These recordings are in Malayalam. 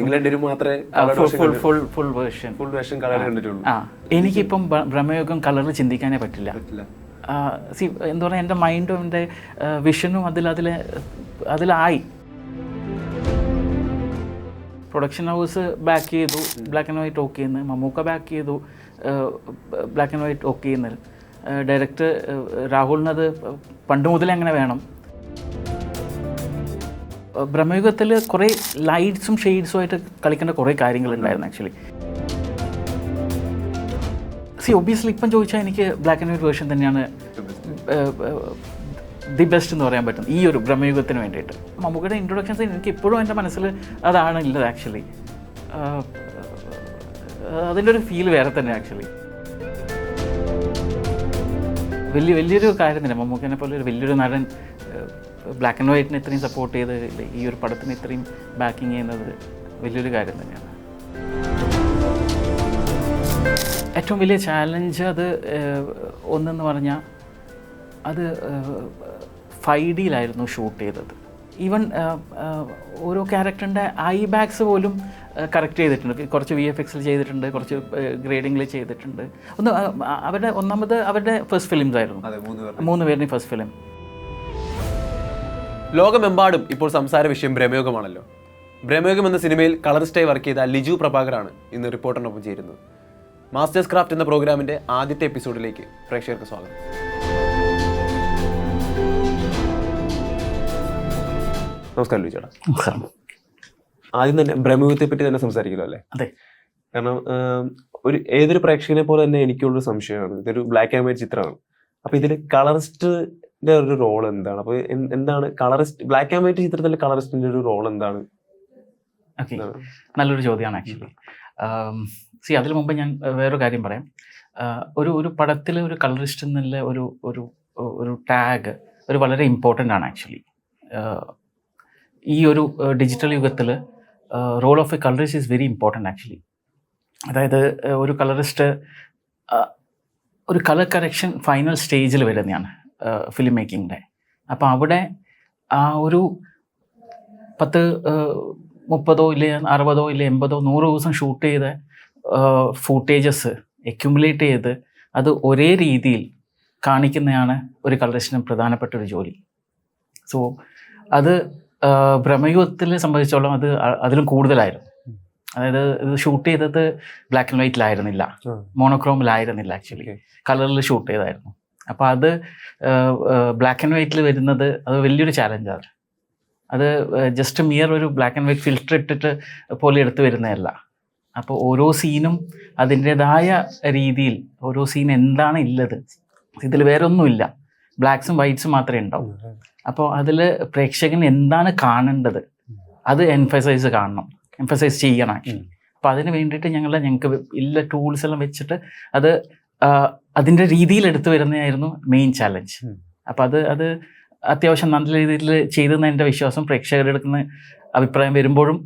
ഇംഗ്ലണ്ടിൽ മാത്രമേ ഫുൾ വേർഷൻ കളർ കണ്ടിട്ടുള്ളൂ. എനിക്കിപ്പം ബ്രഹ്മയുഗം കളറിൽ ചിന്തിക്കാനേ പറ്റില്ല. എന്താ പറയുക, എൻ്റെ മൈൻഡും എൻ്റെ വിഷനും അതിലായി. പ്രൊഡക്ഷൻ ഹൗസ് ബാക്ക് ചെയ്തു, ബ്ലാക്ക് ആൻഡ് വൈറ്റ് ഓക്കെ ചെയ്യുന്നത്. മമ്മൂക്ക ബാക്ക് ചെയ്തു, ബ്ലാക്ക് ആൻഡ് വൈറ്റ് ഓക്കെ ചെയ്യുന്നത്. ഡയറക്ടർ രാഹുലിനത് പണ്ട് മുതലേ അങ്ങനെ വേണം. ബ്രഹ്മയുഗത്തിൽ കുറേ ലൈറ്റ്സും ഷെയ്ഡ്സും ആയിട്ട് കളിക്കേണ്ട കുറേ കാര്യങ്ങളുണ്ടായിരുന്നു ആക്ച്വലി. ഒബ്വിയസ്ലി ഇപ്പം ചോദിച്ചാൽ എനിക്ക് ബ്ലാക്ക് ആൻഡ് വൈറ്റ് വേർഷൻ തന്നെയാണ് ദി ബെസ്റ്റ് എന്ന് പറയാൻ പറ്റും ഈ ഒരു ബ്രഹ്മയുഗത്തിന് വേണ്ടിയിട്ട്. മമ്മൂക്കയുടെ ഇൻട്രൊഡക്ഷൻസ് എനിക്ക് ഇപ്പോഴും എൻ്റെ മനസ്സിൽ അതാണ് ഉള്ളത് ആക്ച്വലി. അതിൻ്റെ ഒരു ഫീൽ വേറെ തന്നെ ആക്ച്വലി. വലിയൊരു കാര്യം തന്നെ മമ്മൂക്കനെ പോലെ ഒരു വലിയൊരു നടൻ ബ്ലാക്ക് ആൻഡ് വൈറ്റിനെ ഇത്രയും സപ്പോർട്ട് ചെയ്ത് ഈ ഒരു പടത്തിന് ഇത്രയും ബാക്കിങ് ചെയ്യുന്നത് വലിയൊരു കാര്യം തന്നെയാണ്. ഏറ്റവും വലിയ ചാലഞ്ച് അത് ഒന്നെന്ന് പറഞ്ഞാൽ അത് 5Dയിലായിരുന്നു ഷൂട്ട് ചെയ്തത്. ഈവൻ ഓരോ ക്യാരക്ടറിൻ്റെ ഐ ബാഗ്സ് പോലും കറക്റ്റ് ചെയ്തിട്ടുണ്ട്. കുറച്ച് VFXൽ ചെയ്തിട്ടുണ്ട്, കുറച്ച് ഗ്രേഡിങ്ങിൽ ചെയ്തിട്ടുണ്ട്. അവരുടെ ഫസ്റ്റ് ഫിലിംസ് ആയിരുന്നു, 3 പേരുടെയും ഫസ്റ്റ് ഫിലിം. ലോകമെമ്പാടും ഇപ്പോൾ സംസാര വിഷയം ബ്രഹ്മയുഗമാണല്ലോ. ബ്രഹ്മയുഗം എന്ന സിനിമയിൽ കളറിസ്റ്റായി വർക്ക് ചെയ്ത ലിജു പ്രഭാകറാണ് ഇന്ന് റിപ്പോർട്ടറിനൊപ്പം ചേരുന്നത്. മാസ്റ്റേഴ്സ് ക്രാഫ്റ്റ് എന്ന പ്രോഗ്രാമിൻ്റെ ആദ്യത്തെ എപ്പിസോഡിലേക്ക് പ്രേക്ഷകർക്ക് സ്വാഗതം. നമസ്കാരം ലിജു ചേട്ടാ. ആദ്യം തന്നെ ബ്രഹ്മയുഗത്തെ പറ്റി തന്നെ സംസാരിക്കുമല്ലോ അല്ലേ? അതെ. കാരണം ഏതൊരു പ്രേക്ഷകനെ പോലെ തന്നെ എനിക്കുള്ളൊരു സംശയമാണ്. ഇതൊരു ബ്ലാക്ക് ആൻഡ് വൈറ്റ് ചിത്രമാണ്. അപ്പോൾ ഇതിൽ കളറിസ്റ്റിന്റെ ഒരു റോൾ എന്താണ്? അപ്പോൾ എന്താണ് കളറിസ്റ്റ്, ബ്ലാക്ക് ആൻഡ് വൈറ്റ് ചിത്രത്തിലെ കളറിസ്റ്റിന്റെ ഒരു റോൾ എന്താണ്? ഓക്കെ, നല്ലൊരു ചോദ്യമാണ് ആക്ച്വലി. അതിന് മുമ്പ് ഞാൻ വേറൊരു കാര്യം പറയാം. ഒരു പടത്തിൽ ഒരു കളറിസ്റ്റ് എന്നുള്ള ഒരു ടാഗ് വളരെ ഇമ്പോർട്ടൻ്റ് ആണ് ആക്ച്വലി. ഈ ഒരു ഡിജിറ്റൽ യുഗത്തിൽ role of a colourist is very important actually. അതായത് ഒരു കളറിസ്റ്റ് ഒരു കളർ കറക്ഷൻ ഫൈനൽ സ്റ്റേജിൽ വരുന്നതാണ് ഫിലിം മേക്കിങ്ങിൻ്റെ. അപ്പോൾ അവിടെ ആ ഒരു 10, 30 ഇല്ലേ 60 ഇല്ലേ 80, 100 ദിവസം ഷൂട്ട് ചെയ്ത ഫൂട്ടേജസ് അക്യുമുലേറ്റ് ചെയ്ത് അത് ഒരേ രീതിയിൽ കാണിക്കുന്നതാണ് ഒരു കളറിസ്റ്റിന് പ്രധാനപ്പെട്ട ഒരു ജോലി. സോ അത് ബ്രഹ്മയുഗത്തിൽ സംബന്ധിച്ചോളം അതിലും കൂടുതലായിരുന്നു. അതായത് ഇത് ഷൂട്ട് ചെയ്തത് ബ്ലാക്ക് ആൻഡ് വൈറ്റിലായിരുന്നില്ല, മോണോക്രോമിലായിരുന്നില്ല, ആക്ച്വലി കളറിൽ ഷൂട്ട് ചെയ്തായിരുന്നു. അപ്പോൾ അത് ബ്ലാക്ക് ആൻഡ് വൈറ്റിൽ വരുന്നത് അത് വലിയൊരു ചാലഞ്ചാണ്. അത് ജസ്റ്റ് മിയർ ഒരു ബ്ലാക്ക് ആൻഡ് വൈറ്റ് ഫിൽറ്റർ ഇട്ടിട്ട് പോലെ എടുത്ത് വരുന്നതല്ല. അപ്പോൾ ഓരോ സീനും അതിൻ്റേതായ രീതിയിൽ ഓരോ സീൻ എന്താണ് ഉള്ളത്, ഇതിൽ വേറെ ഒന്നുമില്ല, ബ്ലാക്ക്സും വൈറ്റ്സും മാത്രമേ ഉണ്ടാവും. അപ്പോൾ അതിൽ പ്രേക്ഷകൻ എന്താണ് കാണേണ്ടത് അത് എംഫസൈസ് ചെയ്യണം ആക്ച്വലി. അപ്പോൾ അതിന് വേണ്ടിയിട്ട് ഞങ്ങൾക്ക് ഇല്ല ടൂൾസ് എല്ലാം വെച്ചിട്ട് അത് അതിൻ്റെ രീതിയിൽ എടുത്തു വരുന്നതായിരുന്നു മെയിൻ ചാലഞ്ച്. അപ്പോൾ അത് അത്യാവശ്യം നല്ല രീതിയിൽ ചെയ്തെന്ന് എൻ്റെ വിശ്വാസം. പ്രേക്ഷകരുടെ അടുക്കുന്ന അഭിപ്രായം വരുമ്പോഴും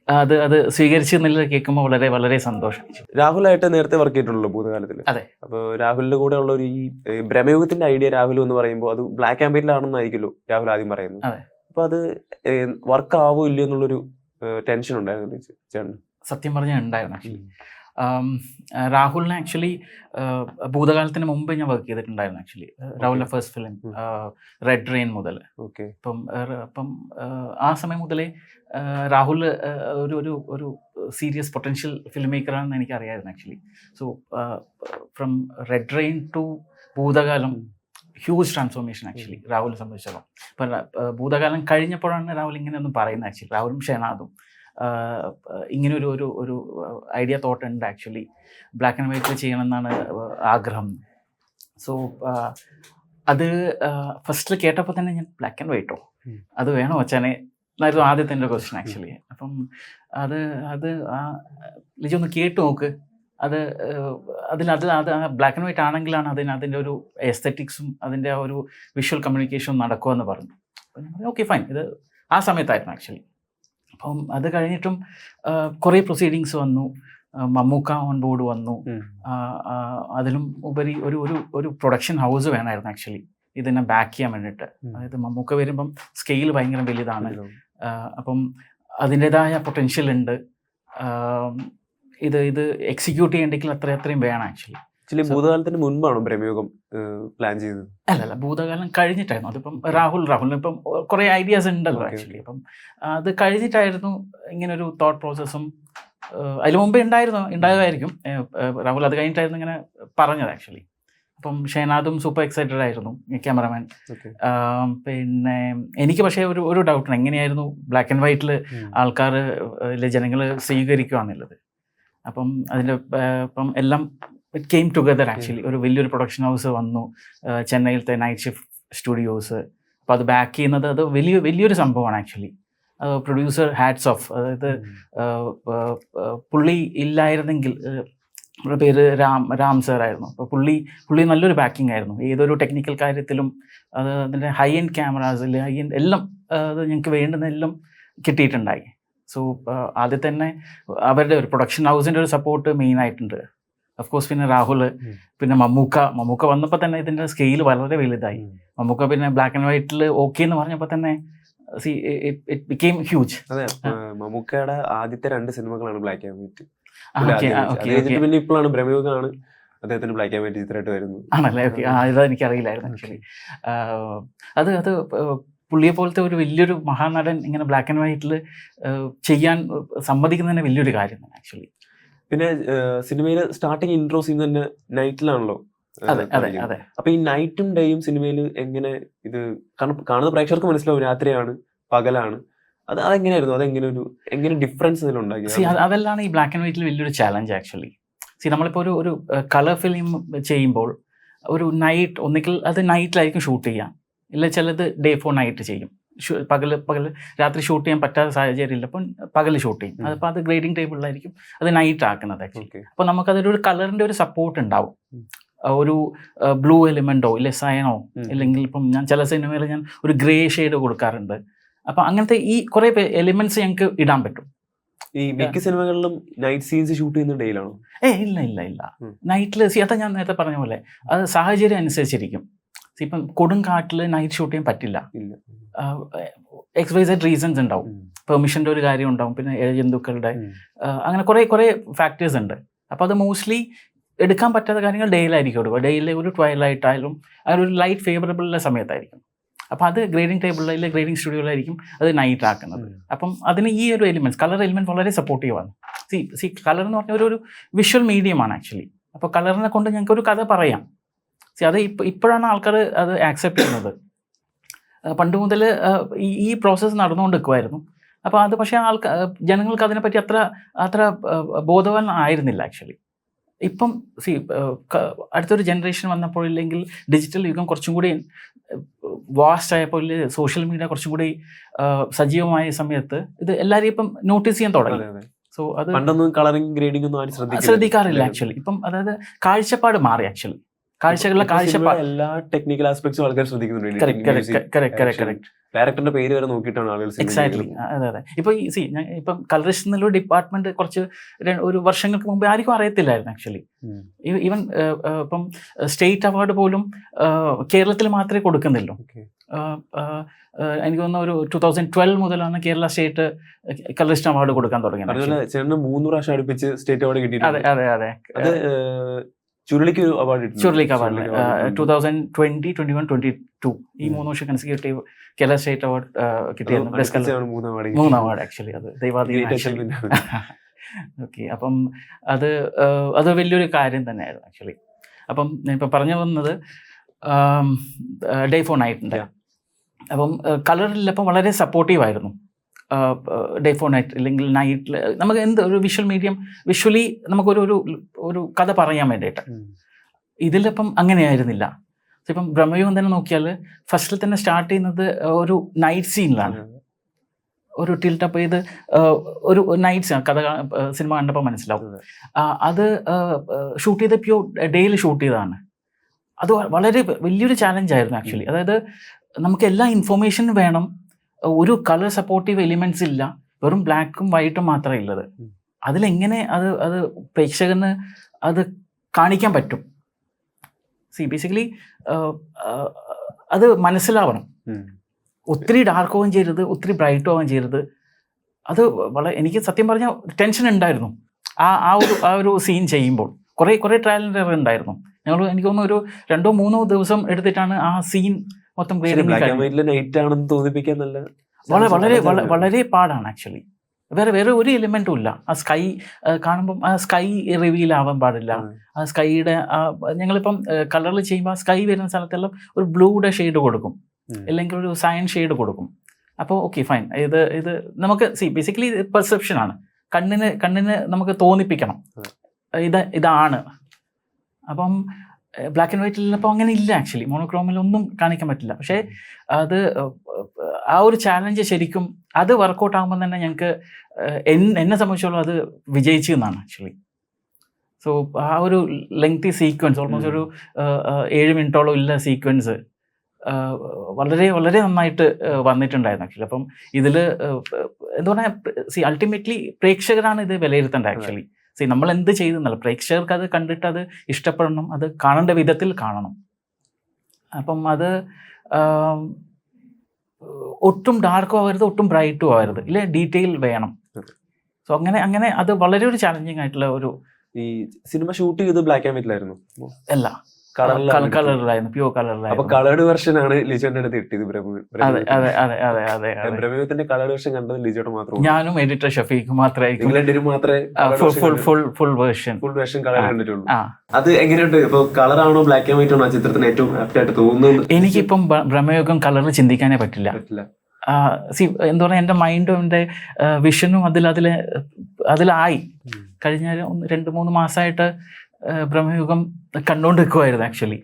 അത് സ്വീകരിച്ചു എന്നുള്ളത് കേൾക്കുമ്പോൾ വളരെ വളരെ സന്തോഷം. രാഹുലായിട്ട് നേരത്തെ വർക്ക് ചെയ്തിട്ടുള്ളൂ ഭൂതകാലത്തിൽ. അതെ. അപ്പോൾ രാഹുലിന്റെ കൂടെ ഉള്ള ഒരു ഈ ബ്രഹ്മയുഗത്തിന്റെ ഐഡിയ രാഹുൽ എന്ന് പറയുമ്പോൾ അത് ബ്ലാക്ക് ആൻഡ് വൈറ്റിലാണെന്നായിരിക്കുമല്ലോ രാഹുൽ ആദ്യം പറയുന്നത്. അതെ. അപ്പോൾ അത് വർക്ക് ആവോ ഇല്ലയോ എന്നുള്ളൊരു ടെൻഷൻ ഉണ്ടായിരുന്നു ചേട്ടൻ? സത്യം പറഞ്ഞാൽ ഉണ്ടായിരുന്നു ആക്ച്വലി. രാഹുലിനെ ആക്ച്വലി ഭൂതകാലത്തിന് മുമ്പ് ഞാൻ വർക്ക് ചെയ്തിട്ടുണ്ടായിരുന്നു ആക്ച്വലി. രാഹുലിൻ്റെ ഫസ്റ്റ് ഫിലിം റെഡ് റെയിൻ മുതൽ. ഓക്കെ. അപ്പം ആ സമയം മുതലേ രാഹുൽ ഒരു സീരിയസ് പൊട്ടൻഷ്യൽ ഫിലിം മേക്കറാണെന്ന് എനിക്കറിയായിരുന്നു actually. So from Red Rain to Bhoothakaalam huge transformation actually രാഹുലിനെ സംബന്ധിച്ചോളം. ഇപ്പം ഭൂതകാലം കഴിഞ്ഞപ്പോഴാണ് രാഹുൽ ഇങ്ങനെയൊന്നും പറയുന്നത് ആക്ച്വലി. രാഹുലും ഷെനാദും ഇങ്ങനെ ഒരു ഐഡിയ തോട്ട് ഉണ്ട് ആക്ച്വലി, ബ്ലാക്ക് ആൻഡ് വൈറ്റിൽ ചെയ്യണമെന്നാണ് ആഗ്രഹം. സോ അത് ഫസ്റ്റിൽ കേട്ടപ്പോൾ തന്നെ ഞാൻ ബ്ലാക്ക് ആൻഡ് വൈറ്റോ അത് വേണോ വച്ചാനെ എന്നായിരുന്നു ആദ്യത്തെ എൻ്റെ ക്വസ്റ്റ്യൻ ആക്ച്വലി. അപ്പം അത് ലിജി ഒന്ന് കേട്ട് നോക്ക്, അതിൽ ബ്ലാക്ക് ആൻഡ് വൈറ്റ് ആണെങ്കിലാണ് അതിൻ്റെ ഒരു എസ്തെറ്റിക്സും അതിൻ്റെ ആ ഒരു വിഷ്വൽ കമ്മ്യൂണിക്കേഷനും നടക്കുമെന്ന് പറഞ്ഞു. Okay fine. ഇത് ആ സമയത്തായിരുന്നു ആക്ച്വലി. അപ്പം അത് കഴിഞ്ഞിട്ടും കുറേ പ്രൊസീഡിങ്സ് വന്നു, മമ്മൂക്ക ഓൺ ബോർഡ് വന്നു. അതിലും ഉപരി ഒരു പ്രൊഡക്ഷൻ ഹൗസ് വേണമായിരുന്നു ആക്ച്വലി ഇതിനെ ബാക്ക് ചെയ്യാൻ വേണ്ടിയിട്ട്. അതായത് മമ്മൂക്ക വരുമ്പം സ്കെയിൽ ഭയങ്കര വലുതാണ്. അപ്പം അതിൻ്റെതായ പൊട്ടൻഷ്യൽ ഉണ്ട്. ഇത് എക്സിക്യൂട്ട് ചെയ്യണമെങ്കിൽ അത്രയും വേണം ആക്ച്വലി. ഭൂതകാലത്തിന് മുൻപാണോ ബ്രഹ്മയുഗം പ്ലാൻ ചെയ്തത്? അല്ലല്ല, ഭൂതകാലം കഴിഞ്ഞിട്ടായിരുന്നു. അതിപ്പം രാഹുലിന് ഇപ്പം കുറേ ഐഡിയാസ് ഉണ്ടല്ലോ ആക്ച്വലി. അപ്പം അത് കഴിഞ്ഞിട്ടായിരുന്നു ഇങ്ങനെ ഒരു തോട്ട് പ്രോസസ്സും. അതിന് മുമ്പേ ഉണ്ടായതായിരിക്കും. രാഹുൽ അത് കഴിഞ്ഞിട്ടായിരുന്നു ഇങ്ങനെ പറഞ്ഞത് ആക്ച്വലി. അപ്പം ഷെഹനാദും സൂപ്പർ എക്സൈറ്റഡ് ആയിരുന്നു, ക്യാമറമാൻ. പിന്നെ എനിക്ക് പക്ഷേ ഒരു ഡൗട്ടാണ്, എങ്ങനെയായിരുന്നു ബ്ലാക്ക് ആൻഡ് വൈറ്റിൽ ആൾക്കാർ ജനങ്ങൾ സ്വീകരിക്കുകയെന്നുള്ളത്. അപ്പം അതിൻ്റെ ഇപ്പം എല്ലാം ഇറ്റ് കെയിം ടുഗദർ ആക്ച്വലി. ഒരു വലിയൊരു പ്രൊഡക്ഷൻ ഹൗസ് വന്നു, ചെന്നൈയിലത്തെ നൈറ്റ് ഷിഫ്റ്റ് സ്റ്റുഡിയോസ്. അപ്പോൾ അത് ബാക്ക് ചെയ്യുന്നത് അത് വലിയൊരു സംഭവമാണ് ആക്ച്വലി. Producer hats off. അതായത് പുള്ളി ഇല്ലായിരുന്നെങ്കിൽ, നമ്മുടെ പേര് രാം സാർ ആയിരുന്നു. അപ്പോൾ പുള്ളി നല്ലൊരു ബാക്കിംഗ് ആയിരുന്നു ഏതൊരു ടെക്നിക്കൽ കാര്യത്തിലും. അത് അതിൻ്റെ ഹൈ എൻഡ് ക്യാമറാസിൽ ഹൈ എൻഡ് എല്ലാം അത് ഞങ്ങൾക്ക് വേണ്ടുന്നതെല്ലാം കിട്ടിയിട്ടുണ്ടായി. സോ ആദ്യം തന്നെ അവരുടെ ഒരു പ്രൊഡക്ഷൻ ഹൗസിൻ്റെ ഒരു സപ്പോർട്ട് മെയിൻ ആയിട്ടുണ്ട്. അഫ്കോഴ്സ് പിന്നെ രാഹുൽ, പിന്നെ മമ്മൂക്ക വന്നപ്പോൾ തന്നെ ഇതിൻ്റെ സ്കെയിൽ വളരെ വലുതായി. മമ്മൂക്ക പിന്നെ ബ്ലാക്ക് ആൻഡ് വൈറ്റിൽ ഓക്കെ എന്ന് പറഞ്ഞപ്പോൾ തന്നെ ഇറ്റ് ബിക്കെയിം ഹ്യൂജ്. അതെ, മമ്മൂക്കയുടെ ആദ്യത്തെ 2 സിനിമകളാണ് ബ്ലാക്ക് ആൻഡ് വൈറ്റ്. പിന്നെ ഇപ്പോഴാണ് ബ്രഹ്മയുഗമാണ് അദ്ദേഹത്തിന് ബ്ലാക്ക് ആൻഡ് വൈറ്റ് ചിത്രമായിട്ട് വരുന്നത്. ആണല്ലേ? ഓക്കെ, ഇതെനിക്കറിയില്ലായിരുന്നു ആക്ച്വലി. അത് പുള്ളിയെ പോലത്തെ ഒരു വലിയൊരു മഹാനടൻ ഇങ്ങനെ ബ്ലാക്ക് ആൻഡ് വൈറ്റിൽ ചെയ്യാൻ സമ്മതിക്കുന്നതന്നെ വലിയൊരു കാര്യമാണ് ആക്ച്വലി. പിന്നെ സിനിമയിൽ സ്റ്റാർട്ടിങ് ഇൻട്രോ സീൻ തന്നെ നൈറ്റിലാണല്ലോ. അതെ. അപ്പൊ ഈ നൈറ്റും ഡേയും സിനിമയിൽ എങ്ങനെ ഇത് കാണുന്ന പ്രേക്ഷകർക്ക് മനസ്സിലാവും രാത്രിയാണ് പകലാണ്, അതെങ്ങനെയായിരുന്നു? എങ്ങനെ ഡിഫറൻസ് ഇതിലുണ്ടാക്കി? അതെല്ലാം ഈ ബ്ലാക്ക് ആൻഡ് വൈറ്റിൽ വലിയൊരു ചാലഞ്ച് ആക്ച്വലി. നമ്മളിപ്പോൾ ഒരു കളർ ഫിലിം ചെയ്യുമ്പോൾ ഒരു നൈറ്റ് ഒന്നിക്കൽ അത് നൈറ്റിലായിരിക്കും ഷൂട്ട് ചെയ്യാം, ഇല്ല ചിലത് ഡേ ഫോർ നൈറ്റ് ചെയ്യും. പകൽ രാത്രി ഷൂട്ട് ചെയ്യാൻ പറ്റാത്ത സാഹചര്യം ഇല്ല, അപ്പം പകൽ ഷൂട്ട് ചെയ്യും. അതിപ്പോൾ അത് ഗ്രേഡിംഗ് ടേബിളിലായിരിക്കും അത് നൈറ്റ് ആക്കുന്നത് ആക്ച്വലി. അപ്പോൾ നമുക്കതൊരു കളറിൻ്റെ ഒരു സപ്പോർട്ട് ഉണ്ടാവും. ഒരു ബ്ലൂ എലിമെൻറ്റോ ഇല്ല സയനോ, ഇല്ലെങ്കിൽ ഇപ്പം ഞാൻ ചില സിനിമയിൽ ഞാൻ ഒരു ഗ്രേ ഷെയ്ഡ് കൊടുക്കാറുണ്ട്. അപ്പം അങ്ങനത്തെ ഈ കുറേ എലിമെന്റ്സ് ഞങ്ങൾക്ക് ഇടാൻ പറ്റും. ഈ മിക്ക സിനിമകളിലും നൈറ്റ് സീൻസ് ഷൂട്ട് ചെയ്യുന്ന ഡേയിലാണോ? ഇല്ല. നൈറ്റിൽ അതാ ഞാൻ നേരത്തെ പറഞ്ഞ പോലെ അത് സാഹചര്യം അനുസരിച്ചിരിക്കും. ഇപ്പം കൊടുങ്കാട്ടിൽ നൈറ്റ് ഷൂട്ട് ചെയ്യാൻ പറ്റില്ല. XYZ റീസൺസ് ഉണ്ടാവും. പെർമിഷൻ്റെ ഒരു കാര്യം ഉണ്ടാവും, പിന്നെ ജന്തുക്കളുടെ അങ്ങനെ കുറേ ഫാക്ടേഴ്സ് ഉണ്ട്. അപ്പോൾ അത് മോസ്റ്റ്ലി എടുക്കാൻ പറ്റാത്ത കാര്യങ്ങൾ ഡേയിലായിരിക്കും എടുക്കുക. ഡേയിലെ ഒരു ട്വൈലൈറ്റ് ആയാലും അങ്ങനെ ഒരു ലൈറ്റ് ഫേവറബിളുള്ള സമയത്തായിരിക്കും. അപ്പോൾ അത് ഗ്രേഡിംഗ് ടേബിളിലെ ഗ്രേഡിംഗ് സ്റ്റുഡിയോയിലായിരിക്കും അത് നൈറ്റ് ആക്കുന്നത്. അപ്പം അതിന് ഈ ഒരു എലിമെൻറ്റ്സ്, കളർ എലിമെൻറ്റ് വളരെ സപ്പോർട്ടീവാണ്. കളർ എന്ന് പറഞ്ഞ ഒരു വിഷ്വൽ മീഡിയമാണ് ആക്ച്വലി. അപ്പോൾ കളറിനെ കൊണ്ട് ഞങ്ങൾക്ക് ഒരു കഥ പറയാം. അത് ഇപ്പോഴാണ് ആൾക്കാർ അത് ആക്സെപ്റ്റ് ചെയ്യുന്നത്. പണ്ട് മുതൽ ഈ പ്രോസസ്സ് നടന്നുകൊണ്ട് നിൽക്കുമായിരുന്നു. അപ്പോൾ അത് പക്ഷേ ജനങ്ങൾക്ക് അതിനെപ്പറ്റി അത്ര ബോധവാൻ ആയിരുന്നില്ല ആക്ച്വലി. ഇപ്പം അടുത്തൊരു ജനറേഷൻ വന്നപ്പോൾ, ഇല്ലെങ്കിൽ ഡിജിറ്റൽ യുഗം കുറച്ചും കൂടി വാസ്റ്റ് ആയപ്പോൾ, സോഷ്യൽ മീഡിയ കുറച്ചും കൂടി സജീവമായ സമയത്ത് ഇത് എല്ലാവരും ഇപ്പം നോട്ടീസ് ചെയ്യാൻ തുടങ്ങി. സോ അത് പണ്ടൊന്നും കളറിംഗ് ഗ്രേഡിംഗ് ഒന്നും ശ്രദ്ധിക്കാറില്ല ആക്ച്വലി. ഇപ്പം അതായത് കാഴ്ചപ്പാട് മാറി ആക്ച്വലി. കാഴ്ചപ്പാട് എല്ലാ ടെക്നിക്കൽ ആസ്പെക്ട്സും ആൾക്കാർ ശ്രദ്ധിക്കുന്നുണ്ട്. ഡയറക്ടറിന്റെ പേര് വരെ നോക്കിയിട്ടാണ് ആളുകൾ. എക്സാക്ട്ലി, അതെ. ഇപ്പം കളറിസ്റ്റ് എന്നുള്ള ഡിപ്പാർട്ട്മെന്റ് ഒരു വർഷങ്ങൾക്ക് മുമ്പ് ആർക്കും അറിയത്തില്ലായിരുന്നു ആക്ച്വലി. ഈവൻ ഇപ്പം സ്റ്റേറ്റ് അവാർഡ് പോലും കേരളത്തിൽ മാത്രമേ കൊടുക്കുന്നില്ലോ. എനിക്ക് തോന്നുന്നു ഒരു 2012 മുതലാണ് കേരള സ്റ്റേറ്റ് കളറിസ്റ്റ് അവാർഡ് കൊടുക്കാൻ തുടങ്ങിയത്. 3 പ്രാവശ്യം അടുപ്പിച്ച് സ്റ്റേറ്റ് അവാർഡ് കിട്ടിയിട്ടുണ്ട്. അതെ. ചുരുളിക്ക് അവാർഡ് 2020, 21, 22 ഈ 3 വർഷം കൺസിക്യൂട്ടീവ് കേരള സ്റ്റേറ്റ് അവാർഡ് കിട്ടിയിരുന്നു. 3 അവാർഡ് ആക്ച്വലി. അത് ദൈവാധീനം. ഓക്കെ, അപ്പം അത് വലിയൊരു കാര്യം തന്നെയായിരുന്നു ആക്ച്വലി. അപ്പം ഞാൻ ഇപ്പം പറഞ്ഞു വന്നത് ഡേ ഫോർ നൈറ്റിൻ്റെ. അപ്പം കളറിലപ്പം വളരെ സപ്പോർട്ടീവായിരുന്നു. ഡേ ഫോർ നൈറ്റ് അല്ലെങ്കിൽ നൈറ്റിൽ നമുക്ക് ഒരു വിഷ്വൽ മീഡിയം, വിഷ്വലി നമുക്കൊരു കഥ പറയാൻ വേണ്ടിയിട്ട്. ഇതിലിപ്പം അങ്ങനെയായിരുന്നില്ല. ഇപ്പം ബ്രഹ്മയുഗം തന്നെ നോക്കിയാൽ ഫസ്റ്റിൽ തന്നെ സ്റ്റാർട്ട് ചെയ്യുന്നത് ഒരു നൈറ്റ് സീനിലാണ്. ഒരു ടിൽട്ടപ്പ് ചെയ്ത് ഒരു നൈറ്റ് സീൻ കഥ സിനിമ കണ്ടപ്പോൾ മനസ്സിലാവും. അത് ഷൂട്ട് ചെയ്ത് പ്യൂർ ഡേയിൽ ഷൂട്ട് ചെയ്തതാണ്. അത് വളരെ വലിയൊരു ചാലഞ്ചായിരുന്നു ആക്ച്വലി. അതായത് നമുക്ക് എല്ലാ ഇൻഫോർമേഷനും വേണം, ഒരു കളർ സപ്പോർട്ടീവ് എലിമെന്റ്സ് ഇല്ല, വെറും ബ്ലാക്കും വൈറ്റും മാത്രമേ ഉള്ളത്. അതിലെങ്ങനെ അത് പ്രേക്ഷകന് അത് കാണിക്കാൻ പറ്റും? ബേസിക്കലി അത് മനസ്സിലാവണം. ഒത്തിരി ഡാർക്ക് ആവാൻ ചെയ്യരുത്, ഒത്തിരി ബ്രൈറ്റും ആവാൻ ചെയ്യരുത്. അത് വളരെ എനിക്ക് സത്യം പറഞ്ഞാൽ ടെൻഷൻ ഉണ്ടായിരുന്നു ആ ഒരു സീൻ ചെയ്യുമ്പോൾ. കുറേ ട്രയൽ ആൻഡ് എറർ ഉണ്ടായിരുന്നു. എനിക്ക് തോന്നുന്നു ഒരു 2-3 ദിവസം എടുത്തിട്ടാണ് ആ സീൻ മൊത്തം നൈറ്റ് ആണെന്ന് തോന്നിപ്പിക്കാൻ വളരെ പാടാണ് ആക്ച്വലി. വേറെ ഒരു എലിമെന്റും ഇല്ല. ആ സ്കൈ കാണുമ്പം ആ സ്കൈ റിവീൽ ആവാൻ പാടില്ല. ആ സ്കൈയുടെ ഞങ്ങളിപ്പം കളറിൽ ചെയ്യുമ്പോൾ ആ സ്കൈ വരുന്ന സ്ഥലത്തെല്ലാം ഒരു ബ്ലൂയുടെ ഷെയ്ഡ് കൊടുക്കും, അല്ലെങ്കിൽ ഒരു സയൻ ഷെയ്ഡ് കൊടുക്കും. അപ്പോൾ ഓക്കെ ഫൈൻ, ഇത് നമുക്ക് ബേസിക്കലി പെർസെപ്ഷൻ ആണ്. കണ്ണിന് നമുക്ക് തോന്നിപ്പിക്കണം ഇതാണ്. അപ്പം ബ്ലാക്ക് ആൻഡ് വൈറ്റിലപ്പോൾ അങ്ങനെ ഇല്ല ആക്ച്വലി. മോണോക്രോമിലൊന്നും കാണിക്കാൻ പറ്റില്ല. പക്ഷേ അത് ആ ഒരു ചാലഞ്ച് ശരിക്കും അത് വർക്കൗട്ട് ആകുമ്പോൾ തന്നെ ഞങ്ങൾക്ക് എന്നെ സംബന്ധിച്ചോളം അത് വിജയിച്ചു എന്നാണ് ആക്ച്വലി. സോ ആ ഒരു ലെങ്തി സീക്വൻസ്, ഓൾമോസ്റ്റ് ഒരു 7 മിനിറ്റോളം ഇല്ല സീക്വൻസ് വളരെ നന്നായിട്ട് വന്നിട്ടുണ്ടായിരുന്നു ആക്ച്വലി. അപ്പം ഇതിൽ എന്താ പറയുക, അൾട്ടിമേറ്റ്ലി പ്രേക്ഷകരാണ് ഇത് വിലയിരുത്തേണ്ടത് ആക്ച്വലി. നമ്മൾ എന്ത് ചെയ്തെന്നല്ല, പ്രേക്ഷകർക്ക് അത് കണ്ടിട്ട് അത് ഇഷ്ടപ്പെടണം, അത് കാണേണ്ട വിധത്തിൽ കാണണം. അപ്പം അത് ഒട്ടും ഡാർക്കും ആവരുത്, ഒട്ടും ബ്രൈറ്റും ആവരുത്, ഇല്ല ഡീറ്റെയിൽ വേണം. സോ അങ്ങനെ അത് വളരെ ഒരു ചാലഞ്ചിങ് ആയിട്ടുള്ള ഒരു. ഈ സിനിമ ഷൂട്ട് ചെയ്ത് ബ്ലാക്ക് ആൻഡ് വൈറ്റിലായിരുന്നു അല്ല, കളറിലായിരുന്നു, പ്യൂർ കളറിലായിരുന്നു. കളേർഡ് വെർഷൻ ആണ് ലിജോന്റെ അടുത്ത് കിട്ടിയത്. അതെ. ബ്രഹ്മയുഗത്തിന്റെ കളേർഡ് വെർഷൻ കണ്ടത് ലിജോട്ട് മാത്രം, ഞാനും എഡിറ്റർ ഷഫീഖ് മാത്രമേ ഫുൾ വേർഷൻ കളർ കണ്ടിട്ടുള്ളൂ. അത് എങ്ങനെയുണ്ട്? ഇപ്പൊ കളറാണോ ബ്ലാക്ക് ആൻഡ് വൈറ്റ് ആണോ ആ ചിത്രത്തിന് ഏറ്റവും ആപ്റ്റ് ആയിട്ട് തോന്നുന്നത്? എനിക്കിപ്പം ബ്രഹ്മയുഗം കളറിൽ ചിന്തിക്കാനേ പറ്റില്ല. എന്താ പറയുക, എൻ്റെ മൈൻഡും എൻ്റെ വിഷനും അതിലായി. കഴിഞ്ഞ 2-3 മാസമായിട്ട് ബ്രഹ്മയുഗം കണ്ടുകൊണ്ട് നിൽക്കുമായിരുന്നു ആക്ച്വലി.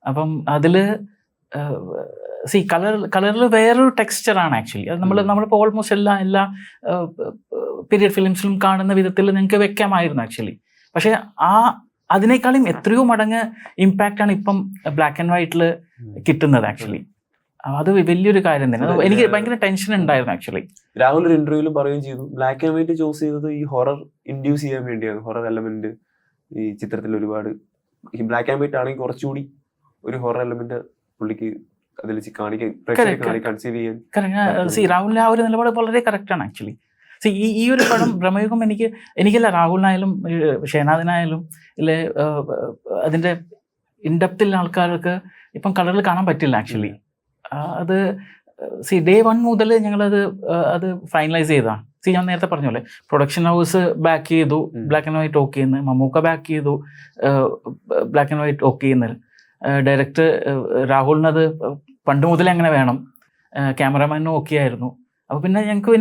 അപ്പം അതിൽ കളറിൽ വേറൊരു ടെക്സ്ചറാണ് ആക്ച്വലി. അത് നമ്മളിപ്പോൾ ഓൾമോസ്റ്റ് എല്ലാ പീരിയഡ് ഫിലിംസിലും കാണുന്ന വിധത്തിൽ നിങ്ങൾക്ക് വെക്കാമായിരുന്നു ആക്ച്വലി. പക്ഷേ അതിനേക്കാളും എത്രയോ മടങ്ങ് ഇമ്പാക്റ്റാണ് ഇപ്പം ബ്ലാക്ക് ആൻഡ് വൈറ്റിൽ കിട്ടുന്നത് ആക്ച്വലി. അത് വലിയൊരു കാര്യം തന്നെ. എനിക്ക് ഭയങ്കര ടെൻഷൻ ഉണ്ടായിരുന്നു ആക്ച്വലി. രാഹുൽ ഒരു ഇന്റർവ്യൂവിലും പറയുകയും ചെയ്തു, ബ്ലാക്ക് ആൻഡ് വൈറ്റ് ചൂസ് ചെയ്തത് ഈ ഹൊറർ ഇൻഡ്യൂസ് ചെയ്യാൻ വേണ്ടിയാണ്. ഹൊറർ എലമെന്റ് ഈ ചിത്രത്തിൽ ഒരുപാട്, ഈ ബ്ലാക്ക് ആൻഡ് വൈറ്റ് ആണെങ്കിൽ കുറച്ചുകൂടി ഒരു ഹൊറർ എലമെന്റ് പുള്ളിക്ക് അതിൽ കൺസീവ് ചെയ്യാൻ. രാഹുലിന്റെ ആ ഒരു നിലപാട് വളരെ കറക്റ്റാണ് ആക്ച്വലി. ഈ ഒരു പടം ബ്രഹ്മയുഗം എനിക്കല്ല, രാഹുലിനായാലും ഷെഹനാദിനായാലും ഇല്ലേ, അതിന്റെ ഇൻഡെപ്തിലുള്ള ആൾക്കാർക്ക് ഇപ്പം കളറിൽ കാണാൻ പറ്റില്ല ആക്ച്വലി. അത് ഡേ 1 മുതൽ അത് ഫൈനലൈസ് ചെയ്തതാണ്. ഞാൻ നേരത്തെ പറഞ്ഞോലെ, പ്രൊഡക്ഷൻ ഹൗസ് ബാക്ക് ചെയ്തു ബ്ലാക്ക് ആൻഡ് വൈറ്റ് ഓക്കെ എന്ന്, മമ്മൂക്ക ബാക്ക് ചെയ്തു ബ്ലാക്ക് ആൻഡ് വൈറ്റ് ഓക്കെ എന്ന്, ഡയറക്ടർ രാഹുലിനത് പണ്ട് മുതലേ അങ്ങനെ വേണം, ക്യാമറമാനും ഓക്കെ ആയിരുന്നു. അപ്പോൾ പിന്നെ ഞങ്ങൾക്ക്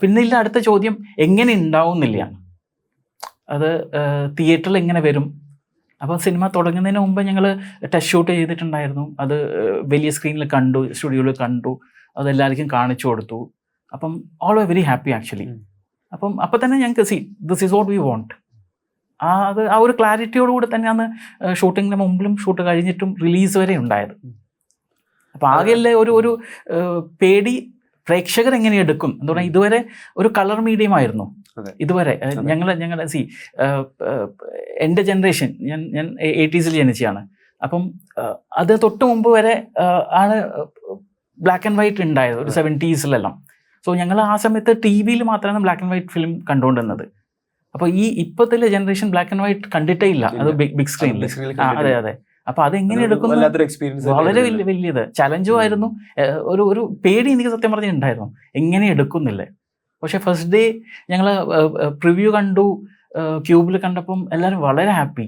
പിന്നെ ഇല്ല അടുത്ത ചോദ്യം എങ്ങനെ ഉണ്ടാവുന്നില്ല, അത് തിയേറ്ററിൽ എങ്ങനെ വരും. അപ്പോൾ സിനിമ തുടങ്ങുന്നതിന് മുമ്പ് ഞങ്ങൾ ടെസ്റ്റ് ഷൂട്ട് ചെയ്തിട്ടുണ്ടായിരുന്നു. അത് വലിയ സ്ക്രീനിൽ കണ്ടു, സ്റ്റുഡിയോയിൽ കണ്ടു, അതെല്ലാവർക്കും കാണിച്ചു കൊടുത്തു. അപ്പം all are very happy actually. അപ്പം തന്നെ ഞങ്ങൾക്ക് this is what we want. ആ ഒരു ക്ലാരിറ്റിയോടുകൂടി തന്നെയാണ് ഷൂട്ടിങ്ങിന് മുമ്പിലും ഷൂട്ട് കഴിഞ്ഞിട്ടും റിലീസ് വരെ ഉണ്ടായത്. അപ്പം ആകെയല്ലേ ഒരു പേടി പ്രേക്ഷകർ എങ്ങനെ എടുക്കും എന്ന് പറഞ്ഞാൽ, ഇതുവരെ ഒരു കളർ മീഡിയം ആയിരുന്നു ഇതുവരെ. ഞങ്ങളുടെ എൻ്റെ ജനറേഷൻ, ഞാൻ 80s ജനിച്ചതാണ്. അപ്പം അത് തൊട്ട് മുമ്പ് വരെ ആണ് ബ്ലാക്ക് ആൻഡ് വൈറ്റ് ഉണ്ടായത്, ഒരു 70s. സോ ഞങ്ങൾ ആ സമയത്ത് TV മാത്രമാണ് ബ്ലാക്ക് ആൻഡ് വൈറ്റ് ഫിലിം കണ്ടുകൊണ്ടിരുന്നത്. അപ്പോൾ ഇപ്പോഴത്തെ ജനറേഷൻ ബ്ലാക്ക് ആൻഡ് വൈറ്റ് കണ്ടിട്ടേ ഇല്ല, അത് ബിഗ് സ്ക്രീനിൽ. അതെ. അപ്പൊ അതെങ്ങനെ എടുക്കുന്നു, വളരെ വലിയത് ചലഞ്ചും ആയിരുന്നു. ഒരു പേടി എനിക്ക് സത്യം പറഞ്ഞിട്ടുണ്ടായിരുന്നു, എങ്ങനെ എടുക്കുന്നില്ലേ. പക്ഷെ ഫസ്റ്റ് ഡേ ഞങ്ങൾ പ്രിവ്യൂ കണ്ടു, ക്യൂബിൽ കണ്ടപ്പം എല്ലാവരും വളരെ ഹാപ്പി.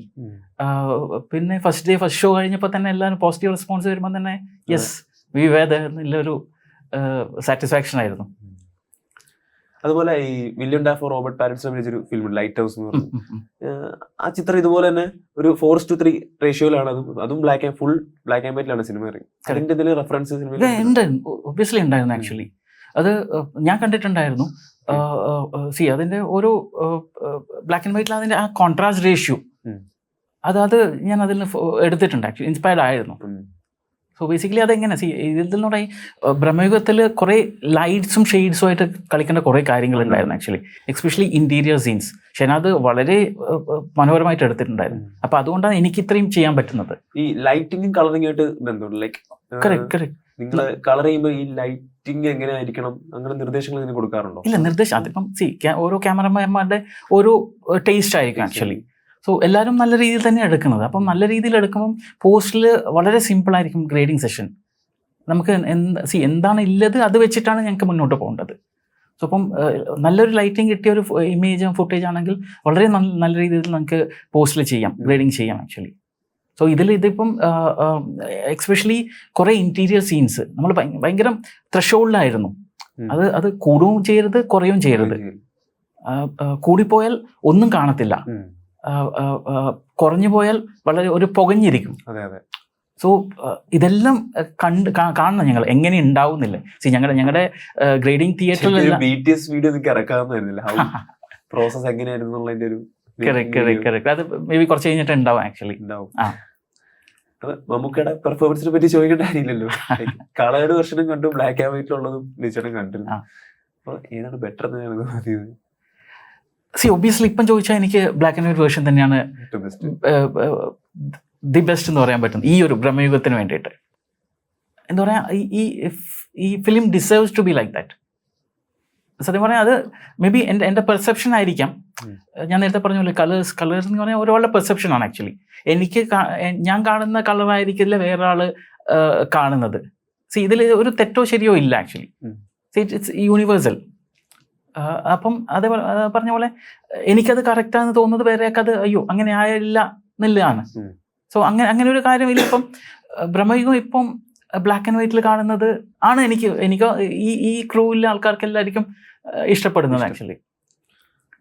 പിന്നെ ഫസ്റ്റ് ഷോ കഴിഞ്ഞപ്പോൾ തന്നെ എല്ലാവരും പോസിറ്റീവ് റെസ്പോൺസ് വരുമ്പോൾ തന്നെ യെസ് വി വേ ദെയർ എന്നുള്ളൊരു സാറ്റിസ്ഫാക്ഷൻ ആയിരുന്നു. അതുപോലെ ഈ വില്യം ഡാഫോ റോബർട്ട് പാറ്റിൻസൺ അഭിനയിച്ചൊരു ഫിലിം ലൈറ്റ് ഹൗസ് എന്ന് പറഞ്ഞു. ആ ചിത്രം ഇതുപോലെ തന്നെ ഒരു 4:3 റേഷ്യോയിലാണ്, അതും ഫുൾ ബ്ലാക്ക് ആൻഡ് വൈറ്റിലാണ് സിനിമ ഇറങ്ങി. അതിന്റെ ഇതിൽ റെഫറൻസ് ഒബ്വിയസ്ലി ഉണ്ടായിരുന്നു ആക്ച്വലി. അത് ഞാൻ കണ്ടിട്ടുണ്ടായിരുന്നു. അതിന്റെ ഒരു ബ്ലാക്ക് ആൻഡ് വൈറ്റിൽ അതിന്റെ ആ കോൺട്രാസ്റ്റ് റേഷ്യോ അത് ഞാൻ അതിൽ എടുത്തിട്ടുണ്ട് ആക്ച്വലി, ഇൻസ്പയർഡ് ആയിരുന്നു. സോ ബേസിക്കലി അതെങ്ങനെ ഇതിൽ നിന്നൂടെ ബ്രഹ്മയുഗത്തിൽ കുറേ ലൈറ്റ്സും ഷെയ്ഡ്സും ആയിട്ട് കളിക്കേണ്ട കുറേ കാര്യങ്ങളുണ്ടായിരുന്നു ആക്ച്വലി, എക്സ്പെഷ്യലി ഇന്റീരിയർ സീൻസ്. ഷെനാദ് വളരെ മനോഹരമായിട്ട് എടുത്തിട്ടുണ്ടായിരുന്നു. അപ്പൊ അതുകൊണ്ടാണ് എനിക്ക് ഇത്രയും ചെയ്യാൻ പറ്റുന്നത്. ഈ ലൈറ്റിങ്ങും കളറിംഗ് ആയിട്ട് ബന്ധമുണ്ട്. ലൈക്ക് കറക്റ്റ് നിങ്ങൾ കളർ ചെയ്യുമ്പോൾ ഈ ലൈറ്റ് ലൈറ്റിംഗ് എങ്ങനെ ആയിരിക്കണം, അങ്ങനെ നിർദ്ദേശങ്ങൾ ഇതിന് കൊടുക്കാറുണ്ടോ? ഇല്ല, നിർദ്ദേശം അതിപ്പം ഓരോ ക്യാമറമാന്മാരുടെ ഓരോ ടേസ്റ്റ് ആയിരിക്കും ആക്ച്വലി. സോ എല്ലാവരും നല്ല രീതിയിൽ തന്നെ എടുക്കുന്നത്. അപ്പം നല്ല രീതിയിൽ എടുക്കുമ്പം പോസ്റ്റിൽ വളരെ സിമ്പിൾ ആയിരിക്കും ഗ്രേഡിങ് സെഷൻ. നമുക്ക് എന്താണ് ഇല്ലത് അത് വെച്ചിട്ടാണ് ഞങ്ങൾക്ക് മുന്നോട്ട് പോകേണ്ടത്. സോ അപ്പം നല്ലൊരു ലൈറ്റിംഗ് കിട്ടിയ ഒരു ഇമേജ് ഫുട്ടേജ് ആണെങ്കിൽ വളരെ നല്ല രീതിയിൽ നമുക്ക് പോസ്റ്റിൽ ചെയ്യാം, ഗ്രേഡിങ് ചെയ്യാം ആക്ച്വലി. സോ ഇതിപ്പം എക്സ്പെഷ്യലി കുറേ ഇൻറ്റീരിയർ സീൻസ് നമ്മൾ ഭയങ്കര ത്രഷോൾഡിലായിരുന്നു. അത് കൂടുകയും ചെയ്യരുത്, കുറയുകയും ചെയ്യരുത്. കൂടിപ്പോയാൽ ഒന്നും കാണത്തില്ല, കുറഞ്ഞു പോയാൽ വളരെ ഒരു പുകഞ്ഞിരിക്കും. സോ ഇതെല്ലാം കാണണം ഞങ്ങൾ എങ്ങനെ ഉണ്ടാവുന്നില്ല. ഞങ്ങളുടെ ഗ്രേഡിംഗ് തിയേറ്ററിൽ അത് മേ ബി കുറച്ച് കഴിഞ്ഞിട്ട് ഉണ്ടാവും ആക്ച്വലി. മമ്മൂക്കയുടെ പെർഫോമൻസിനെ പറ്റി ചോദിക്കേണ്ട കാര്യമില്ലല്ലോ. കളേർഡ് വെർഷനും കണ്ടു, ബ്ലാക്ക് ആൻഡ് വൈറ്റിലുള്ളതും നിശ്ചയം കണ്ടിരുന്നു. അപ്പൊ ഏതാണ് ബെറ്റർ എന്നാണ് തോന്നിയത്? ഒബ്വിയസ്ലി ഇപ്പം ചോദിച്ചാൽ എനിക്ക് ബ്ലാക്ക് ആൻഡ് വൈറ്റ് വേർഷൻ തന്നെയാണ് ദി ബെസ്റ്റ് എന്ന് പറയാൻ പറ്റും ഈ ഒരു ബ്രഹ്മയുഗത്തിന് വേണ്ടിയിട്ട്. എന്താ പറയുക, ഈ film deserves to be like that. സത്യം പറഞ്ഞാൽ അത് മേ ബി എൻ്റെ പെർസെപ്ഷൻ ആയിരിക്കാം. ഞാൻ നേരത്തെ പറഞ്ഞ പോലെ കളേഴ്സ് എന്ന് പറഞ്ഞാൽ ഒരാളുടെ പെർസെപ്ഷനാണ് ആക്ച്വലി. ഞാൻ കാണുന്ന കളറായിരിക്കില്ല വേറെ ആള് കാണുന്നത്. ഇതിൽ ഒരു തെറ്റോ ശരിയോ ഇല്ല ആക്ച്വലി. It's universal. അപ്പം അത് പറഞ്ഞ പോലെ എനിക്കത് കറക്റ്റാന്ന് തോന്നുന്നത് വേറെയൊക്കെ അത് അയ്യോ അങ്ങനെ ആയില്ല എന്നുള്ളതാണ്. സോ അങ്ങനെ ഒരു കാര്യമില്ല. ഇപ്പം ബ്രഹ്മയുഗം ഇപ്പം ബ്ലാക്ക് ആൻഡ് വൈറ്റിൽ കാണുന്നത് ആണ് എനിക്ക് ഈ ക്രൂവിലെ ആൾക്കാർക്ക് എല്ലാവർക്കും ഇഷ്ടപ്പെടുന്നത് ആക്ച്വലി.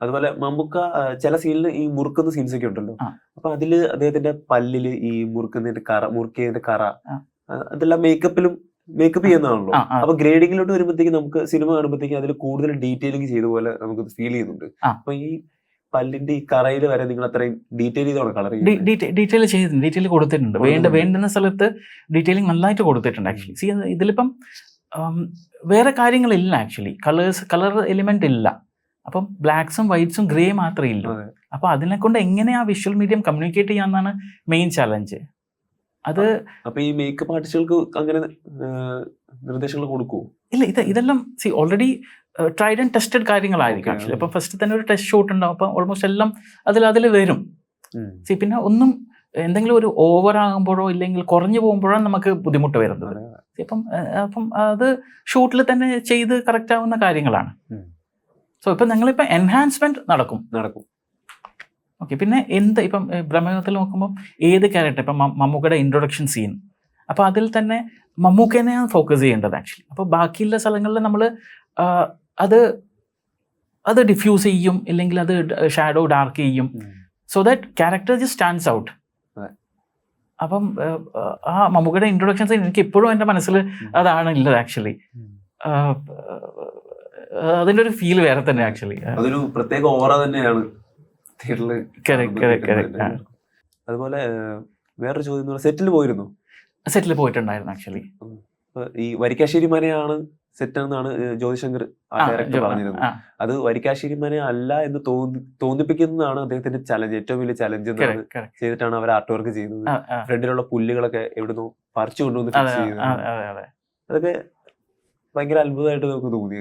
അതുപോലെ മമ്മൂക്ക ചില സീനിൽ ഈ മുറുക്കുന്ന സീൻസ് ഒക്കെ ഉണ്ടല്ലോ, അപ്പൊ അതില് അദ്ദേഹത്തിന്റെ പല്ലില് ഈ മുറുക്കിയതിന്റെ കറ അതെല്ലാം മേക്കപ്പ് ചെയ്യുന്നതാണല്ലോ. അപ്പൊ ഗ്രേഡിങ്ങിലോട്ട് വരുമ്പോഴത്തേക്ക് നമുക്ക് സിനിമ കാണുമ്പോഴത്തേക്ക് അതിൽ കൂടുതൽ ഡീറ്റെയിലിംഗ് ചെയ്ത പോലെ നമുക്ക് ഫീൽ ചെയ്യുന്നുണ്ട്. അപ്പൊ ഈ പല്ലിന്റെ ഈ കറയിൽ വരെ നിങ്ങൾ അത്രയും ഡീറ്റെയിൽ ചെയ്താണ് കളർ ഡീറ്റെയിൽ കൊടുത്തിട്ടുണ്ട്. വേണ്ടുന്ന സ്ഥലത്ത് ഡീറ്റെയിലിംഗ് നന്നായിട്ട് കൊടുത്തിട്ടുണ്ട് ആക്ച്വലി. ഇതിലിപ്പം വേറെ കാര്യങ്ങളില്ല ആക്ച്വലി, കളർ എലിമെന്റ് ഇല്ല. അപ്പം ബ്ലാക്സും വൈറ്റ്സും ഗ്രേ മാത്രമേ ഇല്ലൂ. അപ്പൊ അതിനെ കൊണ്ട് എങ്ങനെ ആ വിഷ്വൽ മീഡിയം കമ്മ്യൂണിക്കേറ്റ് ചെയ്യാന്നാണ് മെയിൻ ചാലഞ്ച്. അത് അപ്പൊ ഈ മേക്കപ്പ് ആർട്ടിസ്റ്റുകൾക്ക് അങ്ങനെ നിർദ്ദേശങ്ങൾ കൊടുക്കുമോ? ഇല്ല, ഇതെല്ലാം ഓൾറെഡി ട്രൈഡ് ആൻഡ് ടെസ്റ്റഡ് കാര്യങ്ങളായിരിക്കും ആക്ച്വലി. അപ്പൊ ഫസ്റ്റ് തന്നെ ഒരു ടെസ്റ്റ് ഷൂട്ട് ഉണ്ടാവും. അപ്പൊ ഓൾമോസ്റ്റ് എല്ലാം അതിൽ വരും. പിന്നെ ഒന്നും എന്തെങ്കിലും ഒരു ഓവർ ആകുമ്പോഴോ ഇല്ലെങ്കിൽ കുറഞ്ഞു പോകുമ്പോഴാണ് നമുക്ക് ബുദ്ധിമുട്ട് വരുന്നത്. അപ്പം അത് ഷൂട്ടിൽ തന്നെ ചെയ്ത് കറക്റ്റ് ആവുന്ന കാര്യങ്ങളാണ്. സോ ഇപ്പം ഞങ്ങളിപ്പോൾ എൻഹാൻസ്മെന്റ് നടക്കും. ഓക്കെ, പിന്നെ ഇപ്പം ബ്രഹ്മയുഗത്തിൽ നോക്കുമ്പോൾ ഏത് ക്യാരക്ടർ ഇപ്പം മമ്മൂക്കയുടെ ഇൻട്രൊഡക്ഷൻ സീൻ, അപ്പോൾ അതിൽ തന്നെ മമ്മൂക്കനെയാണ് ഫോക്കസ് ചെയ്യേണ്ടത് ആക്ച്വലി. അപ്പോൾ ബാക്കിയുള്ള സ്ഥലങ്ങളിൽ നമ്മൾ അത് ഡിഫ്യൂസ് ചെയ്യും, ഇല്ലെങ്കിൽ അത് ഷാഡോ ഡാർക്ക് ചെയ്യും, so that character just stands out. അപ്പം ആ മമ്മൂക്കയുടെ ഇൻട്രൊഡക്ഷൻ സീൻ എനിക്ക് ഇപ്പോഴും എൻ്റെ മനസ്സിൽ അതാണ് ഉള്ളത് ആക്ച്വലി. അതിൻ്റെ ഒരു ഫീൽ വേറെ തന്നെ ആക്ച്വലി. അതൊരു പ്രത്യേക ഓറ തന്നെയാണ് തിയേറ്ററിൽ. അതുപോലെ വേറൊരു ചോദ്യം, സെറ്റിൽ പോയിരുന്നു? സെറ്റിൽ പോയിട്ടുണ്ടായിരുന്നു ആക്ച്വലി. ഈ വരിക്കാശ്ശേരി മനയാണ് സെറ്റ് എന്നാണ് ജ്യോതിശങ്കർ ഡയറക്ടർ പറഞ്ഞിരുന്നത്. അത് വരിക്കാശ്ശേരി മന അല്ല എന്ന് തോന്നിപ്പിക്കുന്നതാണ് അദ്ദേഹത്തിന്റെ ചലഞ്ച്, ഏറ്റവും വലിയ ചലഞ്ച് ചെയ്തിട്ടാണ് അവർ ആർട്ട് വർക്ക് ചെയ്യുന്നത്. ഫ്രണ്ടിലുള്ള പുല്ലുകളൊക്കെ എവിടുന്നോ പറിച്ചു കൊണ്ടുവന്ന് ഫിക്സ് ചെയ്യുന്നത്. അതൊക്കെ ഭയങ്കര അത്ഭുതമായിട്ട് നമുക്ക് തോന്നി.